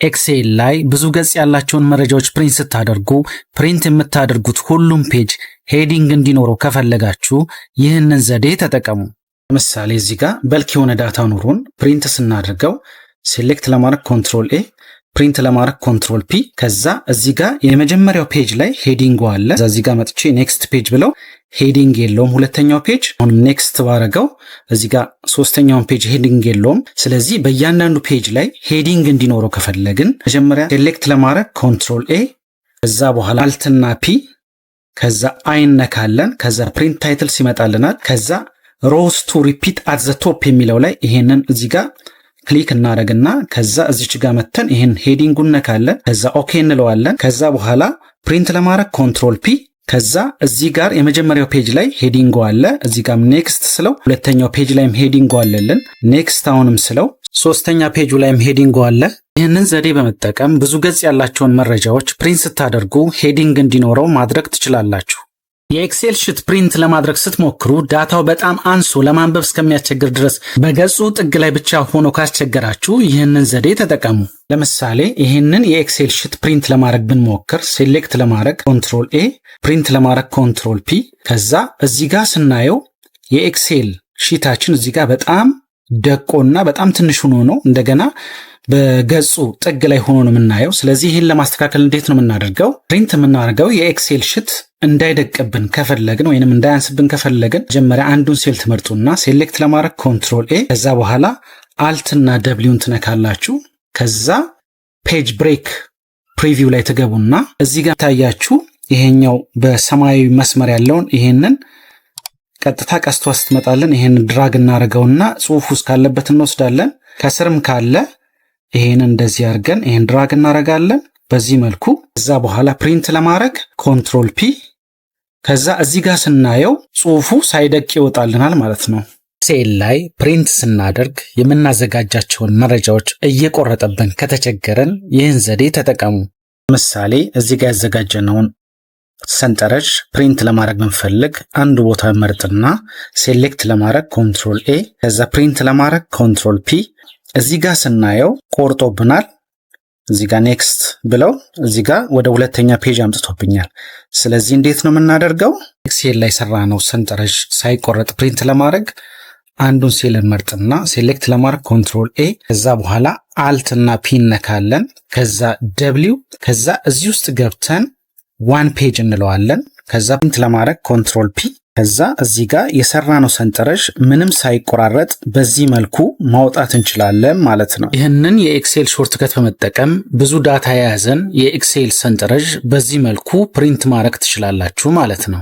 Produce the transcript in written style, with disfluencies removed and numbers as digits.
ኤክሴል ላይ ብዙ ገጽ ያላቸውን መረጃዎች ፕሪንት ስታደርጉ ፕሪንት የምታደርጉት ሁሉም ፔጅ ሄዲንግ እንዲኖረው ከፈለጋችሁ ይህንን ዘዴ ተጠቀሙ። ለምሳሌ እዚህ ጋር በልክ የሆነ ዳታ ኑሮን ፕሪንት ስናደርገው ሴሌክት ለማድረግ ኮንትሮል ኤ፣ ፕሪንት ለማድረግ ኮንትሮል ፒ። ከዛ እዚህ ጋር የመጀመሪያው ፔጅ ላይ ሄዲንግ አለ። እዚህ ጋር መጥቼ ኔክስት ፔጅ ብለው ሄዲንግ የለውም ሁለተኛው ፔጅ። አሁን ኔክስት ባረገው እዚህ ጋር ሶስተኛውን ፔጅ ሄዲንግ የለውም። ስለዚህ በእያንዳንዱ ፔጅ ላይ ሄዲንግ እንዲኖረው ከፈለግን መጀመሪያ ሴሌክት ለማድረግ ኮንትሮል ኤ፣ ከዛ በኋላ አልትና ፒ፣ ከዛ አይነካለን። ከዛ ፕሪንት ታይትል ሲመጣልናል። ከዛ ሮውስ ቱ ሪፒት አት ዘ ቶፕ የሚለው ላይ ይሄንን እዚህ ጋር ክሊክ እናደርግና ከዛ እዚች ጋር መተን ይሄን ሄዲንጉን ነካለን። ከዛ ኦኬ እንለዋለን። ከዛ በኋላ ፕሪንት ለማድረግ ኮንትሮል ፒ፣ ከዛ እዚህ ጋር የመጀመሪያው ፔጅ ላይ ሄዲንጉ አለ። እዚህ ጋር ኔክስት ስለው ሁለተኛው ፔጅ ላይም ሄዲንጉ አለልን። ኔክስት አሁንም ስለው ሶስተኛ ፔጁ ላይም ሄዲንጉ አለ። ይህንን ዘዴ በመጠቀም ብዙ ገጽ ያላቸውን መረጃዎች ፕሪንት ስታደርጉ ሄዲንግ እንዲኖረው ማድረግ ትችላላችሁ። የኤክሴል ሽት ፕሪንት ለማድረግ ስትሞክሩ ዳታው በጣም አንሶ ለማንበብ እስከሚያስቸግር ድረስ በገጹ ጥግ ላይ ብቻ ሆኖ ካስቸገራችሁ ይህንን ዘዴ ተጠቀሙ። ለምሳሌ ይህንን የኤክሴል ሽት ፕሪንት ለማድረግ ብንሞክር ሴሌክት ለማድረግ ኮንትሮል ኤ፣ ፕሪንት ለማድረግ ኮንትሮል ፒ። ከዛ እዚህ ጋር ስናየው የኤክሴል ሺታችን እዚህ ጋር በጣም ደቆና በጣም ትንሽ ሆኖ ነው እንደገና በገጹ ጥግ ላይ ሆኖ ነው የምናየው። ስለዚህ ይህን ለማስተካከል እንዴት ነው የምናደርገው? ፕሪንት የምናደርገው የኤክሴል ሽት እንዳይደቅብን ከፈለግን ወይንም እንዳያንስብን ከፈለግን መጀመሪያ አንዱን ሴል ትመርጡና ሴሌክት ለማድረግ ኮንትሮል ኤ፣ ከዛ በኋላ አልትና ደብሊውን ትነካላችሁ። ከዛ ፔጅ ብሬክ ፕሪቪው ላይ ትገቡና እዚህ ጋር ታያችሁ ይሄኛው በሰማያዊ መስመር ያለውን ይሄንን ቀጥታ ቀስቷ ስትመጣለን ይሄን ድራግ እናደርገውና ጽሁፉ ውስጥ ካለበት እንወስዳለን። ከስርም ካለ ይሄን እንደዚህ አድርገን ይሄን ድራግ እናደርጋለን በዚህ መልኩ። ከዛ በኋላ ፕሪንት ለማድረግ ኮንትሮል ፒ፣ ከዛ እዚህ ጋር ስናየው ጽሁፉ ሳይደቅ ይወጣልናል ማለት ነው። ኤክሴል ላይ ፕሪንት ስናደርግ የምናዘጋጃቸውን መረጃዎች እየቆረጠብን ከተቸገረን ይህን ዘዴ ተጠቀሙ። ለምሳሌ እዚህ ጋር ያዘጋጀነውን ሰንጠረዥ ፕሪንት ለማድረግ ብንፈልግ አንዱ ቦታ መርጥና ሴሌክት ለማድረግ ኮንትሮል ኤ፣ ከዛ ፕሪንት ለማድረግ ኮንትሮል ፒ። እዚህ ጋር ስናየው ቆርጦብናል። እዚህ ጋር ኔክስት ብለው እዚህ ጋር ወደ ሁለተኛ ፔጅ አምጥቶብኛል። ስለዚህ እንዴት ነው የምናደርገው? ኤክሴል ላይ ሰራነው ሰንጠረዥ ሳይቆረጥ ፕሪንት ለማድረግ አንዱን ሴል መርጥና ሴሌክት ለማድረግ ኮንትሮል ኤ፣ ከዛ በኋላ አልት እና ፒ ነካለን። ከዛ ደብሊው፣ ከዛ እዚህ ውስጥ ገብተን ዋን ፔጅ እንለዋለን። ከዛ ፕሪንት ለማድረግ ኮንትሮል ፒ፣ ከዛ እዚህ ጋር የሰራነው ሰንጠረዥ ምንም ሳይቆራረጥ በዚህ መልኩ ማውጣት እንችላለን ማለት ነው። ይህንን የኤክሴል ሾርትከት በመጠቀም ብዙ ዳታ የያዘን የኤክሴል ሰንጠረዥ በዚህ መልኩ ፕሪንት ማድረግ ትችላላችሁ ማለት ነው።